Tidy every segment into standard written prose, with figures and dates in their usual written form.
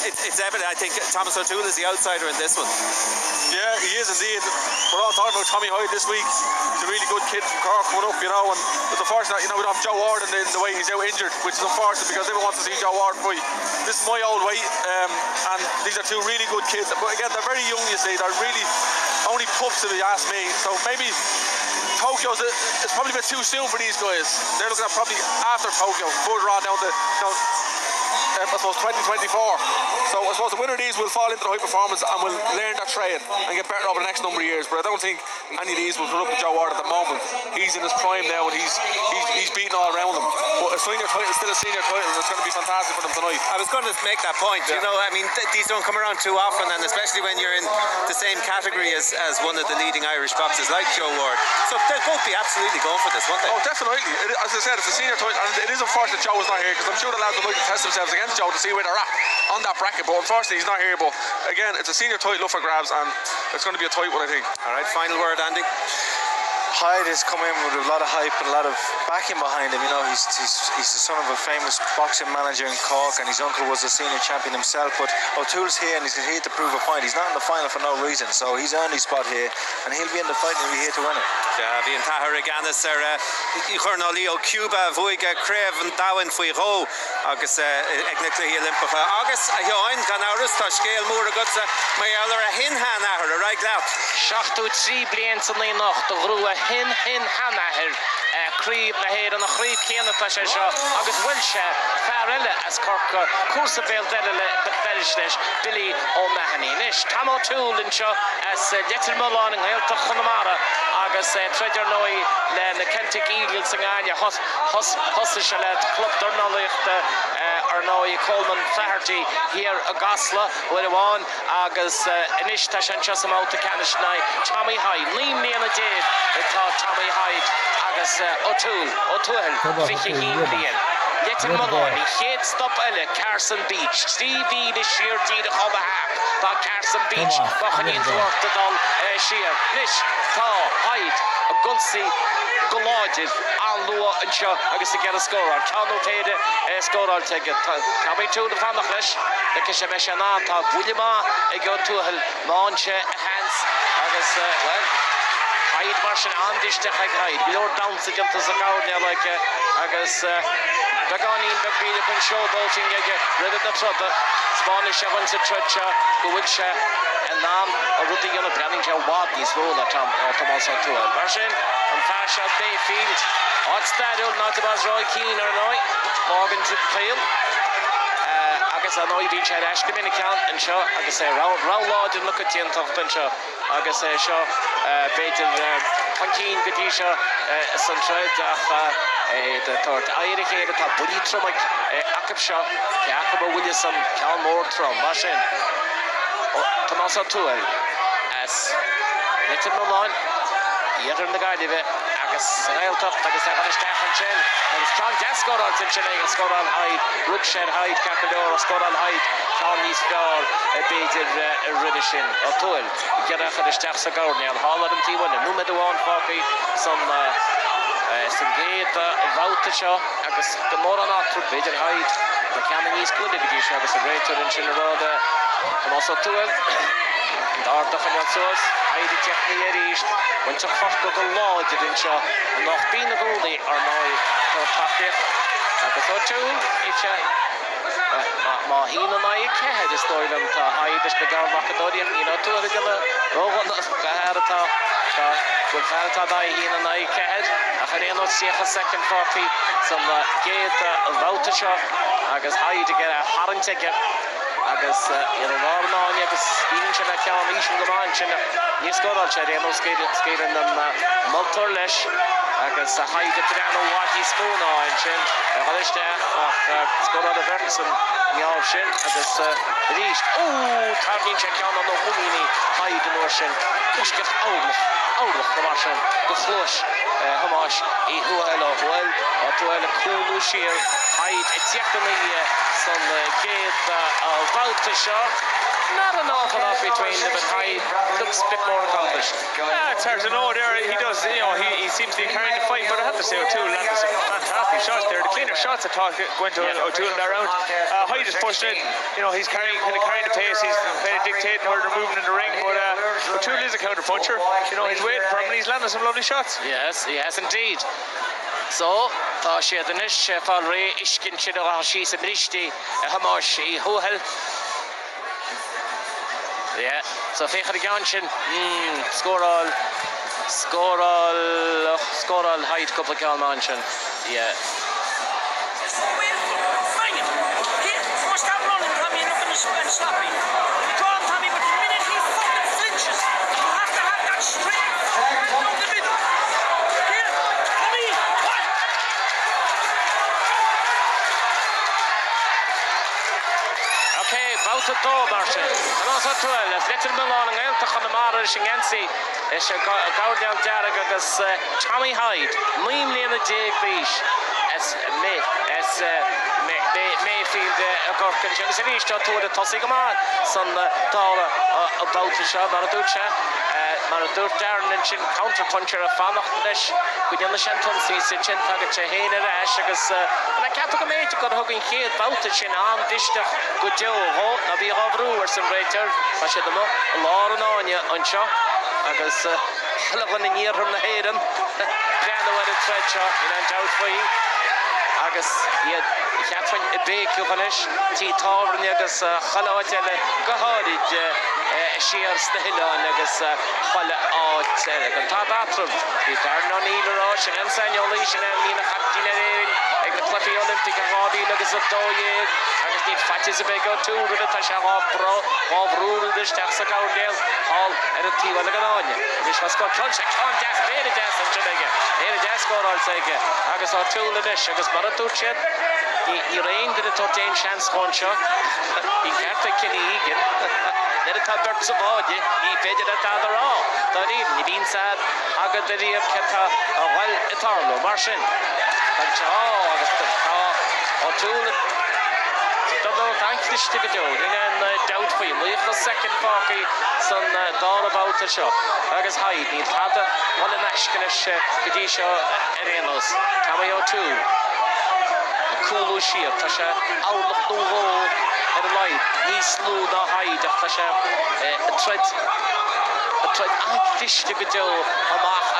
it's evident. I think Thomas O'Toole is the outsider in this one. Yeah, he is indeed. We're all talking about Tommy Hyde this week. He's a really good kid from Cork coming up, you know, and it's unfortunate, you know, we don't have Joe Ward in the way he's out injured, which is unfortunate because everyone wants to see Joe Ward fight. This is my old weight, and these are two really good kids. But again, they're very young, you see. They're really only pups if you ask me. So maybe Tokyo's it's probably a bit too soon for these guys. They're looking at probably after Tokyo, further on down the, I suppose 2024. So I suppose the winner of these will fall into the high performance and will learn their trade and get better over the next number of years. But I don't think any of these will put up with Joe Ward at the moment. He's in his prime now and he's beating all around him. But a senior title is still a senior title, and it's going to be fantastic for them tonight. I was going to make that point. Yeah. You know, I mean, these don't come around too often, and especially when you're in the same category as one of the leading Irish boxers like Joe Ward. So they'll both be absolutely going for this, won't they? Oh, definitely. As I said, it's a senior title, and it is unfortunate Joe is not here because I'm sure the lads would like to test themselves against Joe to see where they're at on that bracket. But unfortunately, he's not here. But again, it's a senior title up for grabs, and it's going to be a tight one, I think. All right, final word, Andy. Hyde has come in with a lot of hype and a lot of backing behind him. You know, he's the son of a famous boxing manager in Cork, and his uncle was a senior champion himself. But O'Toole's here, and he's here to prove a point. He's not in the final for no reason, so he's earned his spot here, and he'll be in the fight, and he'll be here to win it. Bhíonn Tahar Aganis Chornolio Cuba Vuiga Crev and Darwin Fuiro agus Egnaclí Olympica agus a Join Ganarus tá scéal mór agutsa mai elar a hin hanahar a right out. 63 blian san í nacht a grú a hin hanahar Críb na héir an a chríb céanna tá sé seo agus bhfuil sé fear eile as Corca cuasa béal deile beris Billy O'Mahony. Nis Tom O'Toole in seo as Little Mulán an Gaelta Chonamara agus Treasure Noi le na Celtic Eagles an Anya hosa se le club Durnalicht Arnoi Coleman Flaherty here a Gosla with a one agus inis tá sé an am out Canis Nai Tommy Hyde Liam Neana did it thought Tommy Hyde agus O'Toole Vicky Healy Little Maloney, Head Stop Elle, Carson Beach, Stevie the Sheer T the Hobahap, Ba Carson Beach, Bachan in the Dol Sheer, Nish, Tá, Hyde, a Gunsi, Golodid, Alua and Shaw, I guess to get a score on Channel Tade, score on ticket. Tommy to the Fan of Flesh, the Kishameshana, Williama, a go to Launch Hands, I guess, well. Hyde Martian on dish to Hyde. We are down to jump to the crowd now like I guess Bagani and Bagri can show bolting rid of the trouble. Spanish wants a church, the Wilshire and Nam or Rudy on a branding show what is roll at Thomas O'Toole. Martian and Fash out Mayfield. What's that old not about Roy Keane or no? Morgan to Pale. I guess I know you did chat Ashton in account and show I guess round Lord and look at you and talk and show I guess show Baited Punkin Gadisha Sunshine the third Irish here the top Woody Trumic Akab Shaw Jacobo Williamson Cal Moore from Machine Thomas O'Toole as Little Malone here in the guide of it Sail tough, like I said, on a staff and chin. And John Jess scored on Cincinnati, scored on Hyde, Brookshed Hyde, Cacador, scored on Hyde, John Eastgall, Baited Ridishin, O'Toole, get off of the staff so go now, Hall of them T1, and Numa the one, Poppy, some gate, Voutisha, I guess the more on after Baited Hyde, the Camming East good, I guess a great turn in Chinnaroda, and also O'Toole. Daar toch een soos, hij die techniek is, want ze vast tot een lodge in zo, en nog binnen goede Arnoy voor pakje. Dat is ook zo, iets maar hier en daar ik heb de story dan hij dus de gaan wakker door die hier naartoe de gaan rogen dat gaat het goed gaat het daar hier en daar ik heb. Ik ga er nog zeker second copy some gate voucher shop. I guess how you to get a hard ticket. I guess you know I guess even should I come in the man you score on Cherry no skating them Multorlesh I guess high the piano what is spoon on chin score on the Ferguson yeah shin I guess reached targeting check on the Humini high the notion push get out the Russian the flush Hamash who well to a cool sheer height it's yet some gate Voutisha not an awful lot between them, but Hyde looks a bit more accomplished. It's hard to know there. He does, you know, he seems to be carrying the fight, but I have to say O'Toole landed some fantastic shots there. The cleaner shots I thought going to O'Toole in that round. Hyde is pushing it, you know, he's carrying the pace, he's kind of dictating where they're moving in the ring, but O'Toole is a counter puncher, you know, he's waiting for him and he's landing some lovely shots. Yes, he has indeed. So, tá sé den is fáil ré iscin sin á sí sa bristí hamáis í húhel. Yeah, so féchar gan sin scoral Hyde couple Calman sin. Yeah. Bang it! Must have running, Tommy, you're not going to spend slapping. Go on, Tommy, but the minute he fucking flinches, you have to have that straight right down the middle. Here, Tommy, what? Okay, bout to do, Marshall. And also to let's let him along and out to Connemara Shingensi. It's a Gaudiel Jarag agus Tommy Hyde. Mím Lena Jake Beach. As Mayfield Gorkin. Agus a ríist to the Tossigama. Son Dara about to show Maraducha. Maradur Darren and Chin counter puncher of Fanachnish. Good on the Shanton sees a chin tag at Chahane Ash. Agus and I can't take a mate to go hugging here about the Chin arm dish. Good Joe, now be over or some rater. I should them up. Lauren on you, unsure. Agus Helavan in year from the Hayden. January Treasure in and out for you. Agus yet Catherine a big Yuvanish, T. Torn Yagas Halawatel, Gahadid, Shears the Hill on Yagas Hala out, the top bathroom. The Darnon Eva Rosh and Sanyo Leash and Nina Hatinere, like the Fluffy Olympic and Roddy Nuggets of Doye. Agus need Fatis a big or two with a Tasha Pro, of Rule, the Stafsa Gaudel, all at a Tiva Laganonia. This was got Trunch, I can't death, very death, and Jenega. Here it has got all take it. Agus O'Toole and Dish, Agus Maratuchet. He reigned in a top 10 chance one shot. He can't take Kenny Egan. Let it have Bert's of Audi. He faded at the raw. Not even. He been sad. Agadari of Keta. Well, Etarlo. Martian. O'Toole. Don't know, thanks to Stigajo. And doubt for you. Leave the second party. Son down about the shot. Agus Hyde. He'd had one in Ashkanish. Kadisha Arenos. Tommy O'Toole. Cool sheer, Tasha, out of the wall at a light. He slew the Hyde, Tasha, a tread, fish to go,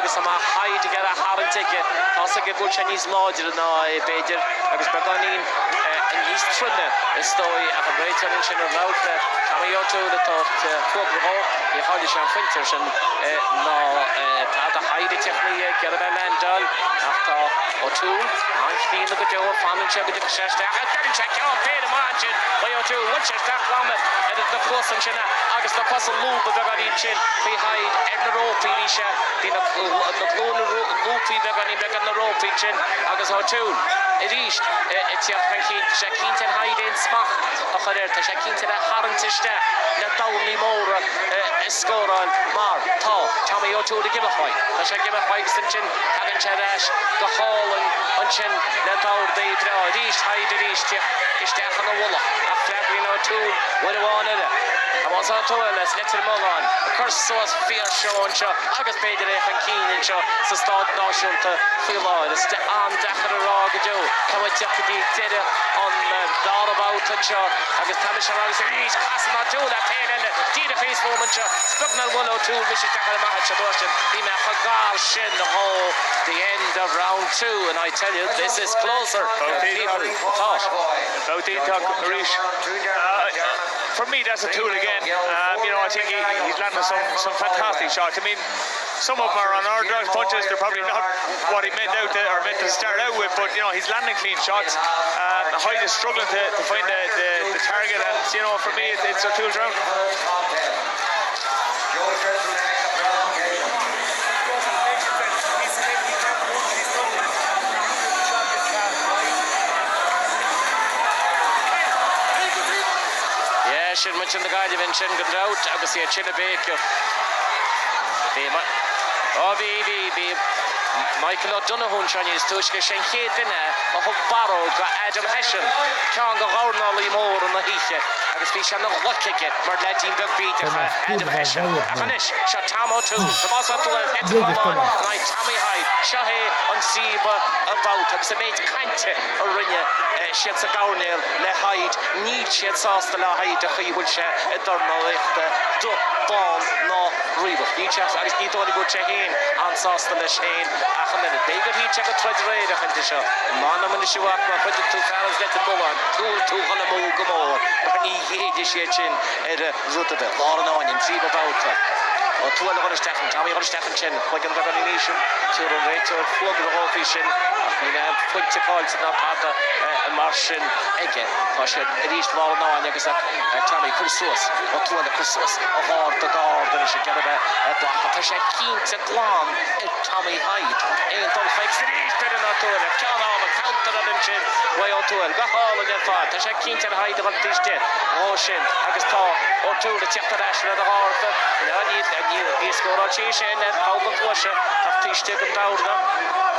Agus Hyde to get a hard ticket. Also, get Chinese lodger and I, Bader, Agus Baganin, and he's Trina, a story of a great tension of out there. Tommy O'Toole, the thought, Fogro, the Holish and Finters, and no, the Hyde technique, get a landal after O'Toole, and being the good old family check with the chest. I can't check your pay the margin by O'Toole, one chest that Lamet, and the plus and China, August the Puzzle Loop of the Guardian Chin, we hide and the rope, Elisha, the Clone Loopy, the Guardian back on the rope, Chin, August O'Toole, it is, it's your Frankie, Shaquin to hide in Smack, Ocarerta, Shaquin to that Harantishta, the Downey Mora, score on Mar, Tommy O'Toole to give a fight, the Shakim of Pikes and Chin, having Chadash, the Hall and Chin, the Tower, the East, hide it East, is there on the Walla, after O'Toole, what do you want it? I was on O'Toole, let's let him on. Of course, so was fear show and show, August Bader and Keen and show, so start notion to feel all this, the arm Dakar Rog, Joe, come with Deputy did it on the down about and show, August Thomas Sharag, he's passing on to that pain and the face moment show, Spugner 102, Mission Dakar Mahat Shadorshin, he met Hagar Shin the whole, the end of round 2, and I tell you, this is closer. About the talk, Rish. For me, that's a tool again. You know, I think he's landing some fantastic shots. I mean, some of them are on orthodox punches. They're probably not what he meant to start out with, but you know, he's landing clean shots. Hyde is struggling to find the target, and you know, for me, it's a tool's round. Should mention the guy you mentioned good out. Obviously a chin a bake. Oh, be. Michael O'Donoghue Chinese tuisce sin chéad duine a thug baró go Adam Hession ceann go ghabhnálí mór an na híe agus bhí se na ghuiceige mar leidín do bítecha Adam Hession. Chanis se Tom O'Toole Tomás O'Toole etláán na Tommy Hyde seo hé an síba a bát agus a méid cainte a rinne siad sa gairnéil le Hyde níl siad sásta le Hyde a chuíhúil se i dornáíochta do bán ná riomh. Ní teas agus ní dóla go sé héin an sásta le séin a minute. Beigur hí te go treid réad a chuinte seo. Mána man is siúach má chuidir tú fearras le a bóán túl túchan a mó go mór a ní héidir siad sin ar a rútabe. Láran áin tríb a báta. O túil a Stefan, Tommy a Stefan sin, chuig an gagan iníisiú, túr an réitear flog a hófií sin, ach ní na puinte cáilte ná páta mar sin ige. Tá sé ríist bhá náin agus Tommy Cursúas, o túil a Cursúas, a bhár do gádan is a gerabe dacha. Tá sé cínta glán i Tommy Hyde. Éon dul feig sa ríist beidir ná túil, ceann ábhar, counter an sin, wai o túil, go hála ar fád. Tá sé cínta a Hyde a bhaid tíiste, ó sin, agus tá o túil a teachtar eisle a hárta, Ní scóráil sí sin ar ábhar chluise ach tíiste an dáda.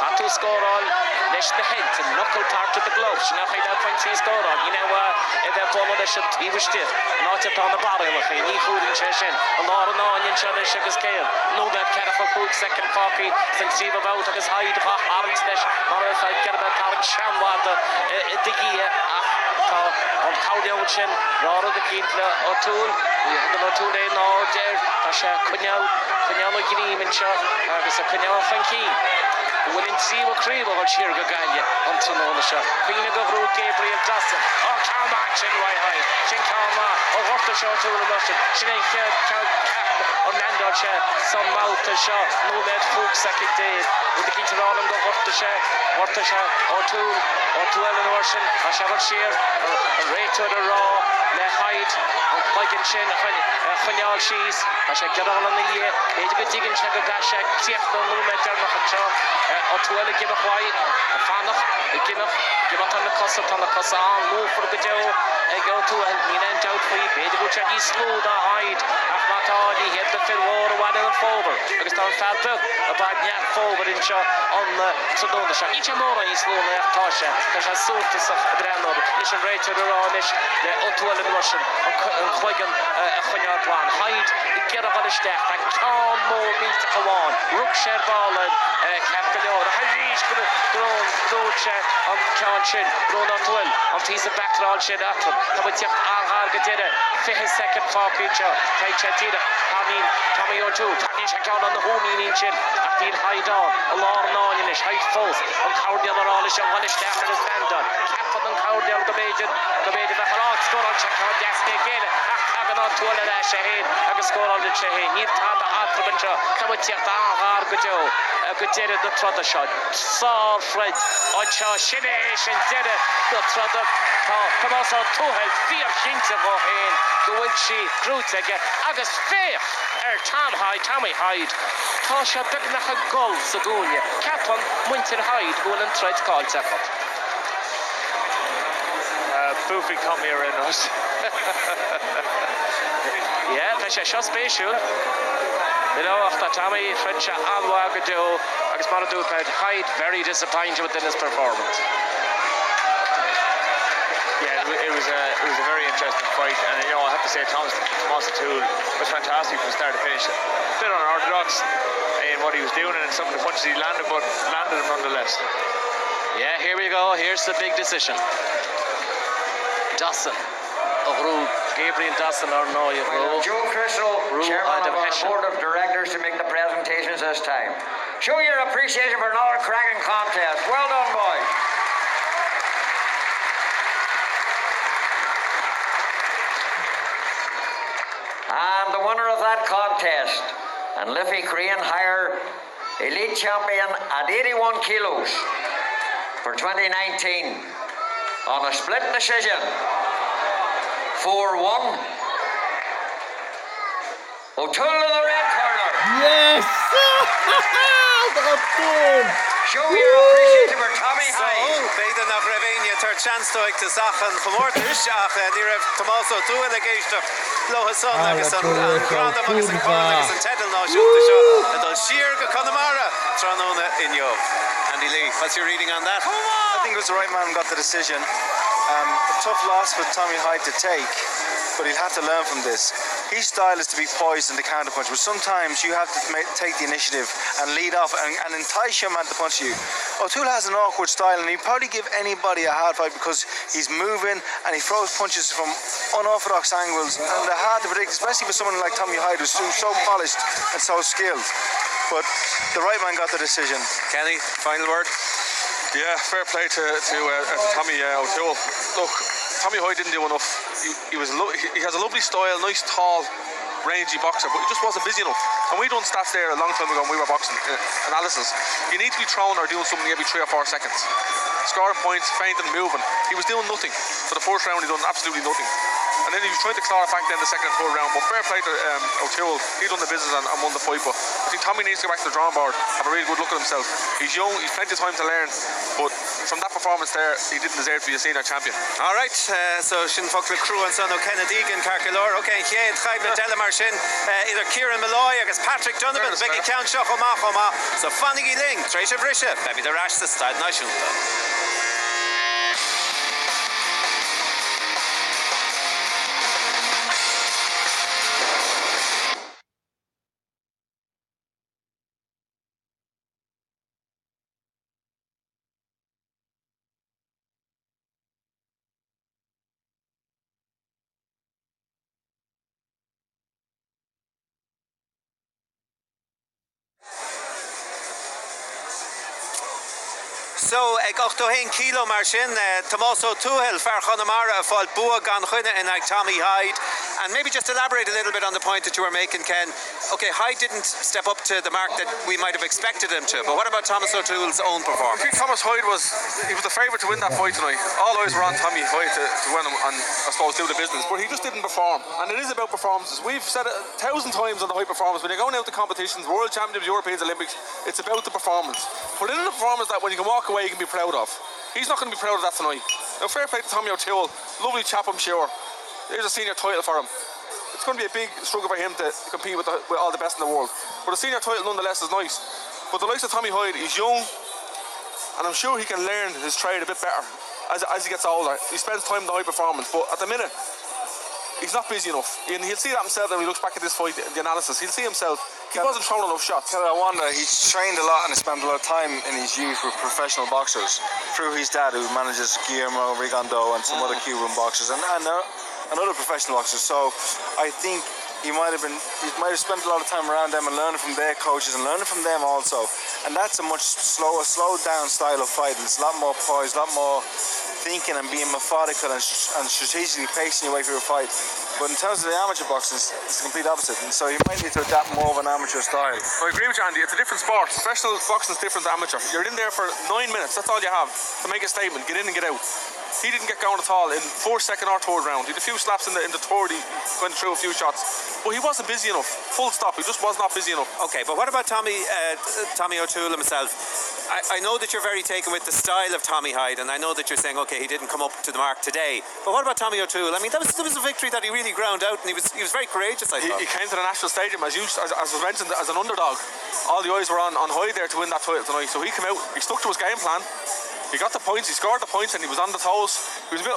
A tú scóráil leis na head in knuckle part of the glove. Sin nach chuid point sí scóráil. Ní bhá i bheith bóla leis an tíbhaiste. Náte tá na barilach ní fúdin sé sin. A lá an áin se leis agus céal. Nó bheith ceach a cúd second fáci san tíb a bhát agus haid a harint leis mar a feid cear bheith tarn seanháda i digí ach tá an cawdeoil sin rára de cínta ó túl. Gan ó túl é ná déir tá sé cuneal ó gníiminn seo agus a cuneal fan cí. Bhfuiln tríomh ó críomh ó siar go gaile an tróna seo. Cuine go bhrú Gabriel Dawson. Ó cámá sin Haid. Sin cámá ó bhorta seo túl a nosin. Sin é cead an landar se san máta seo nó leid fúg sac déad. Bhí de cínta rálam go bhorta se ó túil an orsin a se bhar siar an réitead a rá le Hyde an chuigeann sin a chuneáil síos a sé geáil an na éidir go dtígann se go gaise tíocht nó núméid dearnach an seo ó túil a gimach Haid a fannach i gimach an na cosa an lúfar go deo ag ó túil ní an deut faoi beidir go te ní slú a Haid ach mátáí héad a firhór a bhhaid an fóbar agus tá an fearbe a bhaid neach fóbar in seo an tróna seo. Ní te mór ní slú na echtá se tá sé sútas a drenód leis an réitear a rá leis le ó túil an orsin an chuigeann a chuneáil bláin. Haid i gearach an isteach an ceann mór mílte goháin. Rug sé bála ceap go leor a haríis drón se an ceann sin drón an túil an tí a backráil sin atlan. Tá bud teocht ághar go deire 5 second fáciúil seo caiid sé tíide Tommy O'Toole taní sé ceann an na húníín sin ach bhíon Haidán a lá an áin is Haid fós an cawdeal arála se bhain isteach agus bendan. Ceapad an cawdeal go méidir a charát scóráil se ceann deasna céile ach tagan á túla le sé héin agus scóráil le sé héin. Níl táta atraban seo tá bud teocht ághar go deo go deire do troda seo. Sáil Fred áid seo sin é sin deire do troda Tomás O'Toole fíor chinnta go héin go bhfuil si grúteige agus féach Tommy Hyde. Tá sé begnach a gol sa gúine. Ceapan muintir Hyde bhfuil an treid cáilte go. Boofy come here in us. Yeah, tá sé seo spéisiúil. Ach tá Tommy Fred se anhá go deo agus mar a dúpaid Hyde very disappointed within his performance. Yeah, it was a very interesting fight, and I have to say Tomás O'Toole was fantastic from start to finish. A bit unorthodox in what he was doing and some of the punches he landed, but landed them nonetheless. Yeah, here we go. Here's the big decision. Dawson, Gabriel Dawson or no, Joe Crystal, chairman of our board of directors, to make the presentations this time. Show your appreciation for another cracking contest. Well done, boys. And the winner of that contest, and Liffey Crane Higher Elite Champion at 81 kilos for 2019 on a split decision, 4-1. O'Toole in the red corner. Yes! Show your appreciation for Tommy So, Hyde. beide nach Ravinia tar chance to ag te sachen gemortisch ach ni raf Tommaso Tuchel geiste lohe son agus an grand agus an corn agus an tedal na shoot the shot and sheer go Connemara Tranona in yo. Andy Lee, what's your reading on that? I think it was the right man who got the decision. A tough loss for Tommy Hyde to take, but he'll have to learn from this. His style is to be poised and to counterpunch, but sometimes you have to take the initiative and lead off and entice your man to punch you. O'Toole has an awkward style, and he'd probably give anybody a hard fight because he's moving and he throws punches from unorthodox angles, and they're hard to predict, especially for someone like Tommy Hyde who's so polished and so skilled. But the right man got the decision. Kenny, final word? Yeah, fair play to Tommy O'Toole. Look, Tommy Hyde didn't do enough. He has a lovely style, nice, tall, rangy boxer, but he just wasn't busy enough. And we done stats there a long time ago when we were boxing analysis. You need to be throwing or doing something every 3 or 4 seconds. Scoring points, feinting, moving. He was doing nothing. For the first round, he done absolutely nothing. And then he was trying to claw it back then the second and third round. But fair play to O'Toole. He done the business and won the fight. But I think Tommy needs to go back to the drawing board, have a really good look at himself. He's young, he's plenty of time to learn. But from that performance there, he didn't deserve to be a senior champion. All right, so Shin Fuckler Crew and son Kennedy and Carcalor. Okay, Chian Chaibna Delamar Shin, either Kieran Malloy agus Patrick Donovan, Becky Count Shochoma, so Fanny Ling, Tracia Brisha, maybe the rash the style Nashunta. So, ag 8 kilo mar sin, Tommaso Tuchel, Far Connemara, fáil bua gan chuine in ag Tommy Hyde. And maybe just elaborate a little bit on the point that you were making, Ken. Okay, Hyde didn't step up to the mark that we might have expected him to, but what about Thomas O'Toole's own performance? I think Thomas Hyde was the favourite to win that fight tonight. All eyes were on Tommy Hyde to win him and I suppose do the business, but he just didn't perform. And it is about performances. We've said it 1,000 times on the Hyde performance. When you're going out to competitions, World Championships, Europeans, Olympics, it's about the performance. But in a performance that when you can walk away you can be proud of. He's not going to be proud of that tonight. Now fair play to Tommy O'Toole. Lovely chap, I'm sure. There's a senior title for him. It's going to be a big struggle for him to compete with all the best in the world. But a senior title nonetheless is nice. But the likes of Tommy Hyde, he's young, and I'm sure he can learn his trade a bit better as he gets older. He spends time in the high performance, but at the minute, he's not busy enough. And he'll see that himself when he looks back at this fight, the analysis. He'll see himself. He wasn't throwing enough shots. I wonder, he's trained a lot and spent a lot of time in his youth with professional boxers through his dad, who manages Guillermo Rigondeaux and some other Cuban boxers and other professional boxers. So I think he might have spent a lot of time around them and learning from their coaches and learning from them also. And that's a much slowed down style of fight. It's a lot more poised, a lot more thinking and being methodical and strategically pacing your way through a fight. But in terms of the amateur boxing, it's the complete opposite. And so you might need to adapt more of an amateur style. I agree with you, Andy. It's a different sport. Professional boxing is different to amateur. You're in there for 9 minutes. That's all you have to make a statement. Get in and get out. He didn't get going at all in first, second or third round. He had a few slaps in the third. He went through a few shots. But he wasn't busy enough. Full stop. He just was not busy enough. Okay, but what about Tommy O'Toole himself? I know that you're very taken with the style of Tommy Hyde, and I know that you're saying, okay, he didn't come up to the mark today. But what about Tommy O'Toole? I mean, that was a victory that he really ground out, and he was very courageous, I thought. He came to the National Stadium, as was mentioned, as an underdog. All the eyes were on Hyde there to win that title tonight. So he came out, he stuck to his game plan. He got the points, he scored the points, and he was on the toes. He was a bit,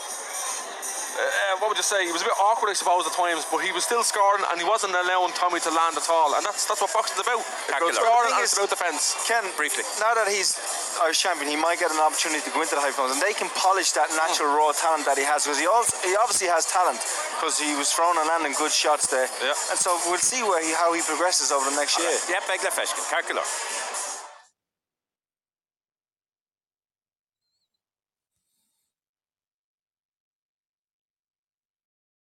what would you say? He was a bit awkward, I suppose, at times, but he was still scoring, and he wasn't allowing Tommy to land at all. And that's what boxing's about. It's about scoring and it's about defence. Ken, briefly, now that he's Irish champion, he might get an opportunity to go into the high performance, and they can polish that natural raw talent that he has, because he obviously has talent, because he was throwing and landing good shots there. Yeah. And so we'll see how he progresses over the next year. Yeah, Begla Feshkin, Carcalor.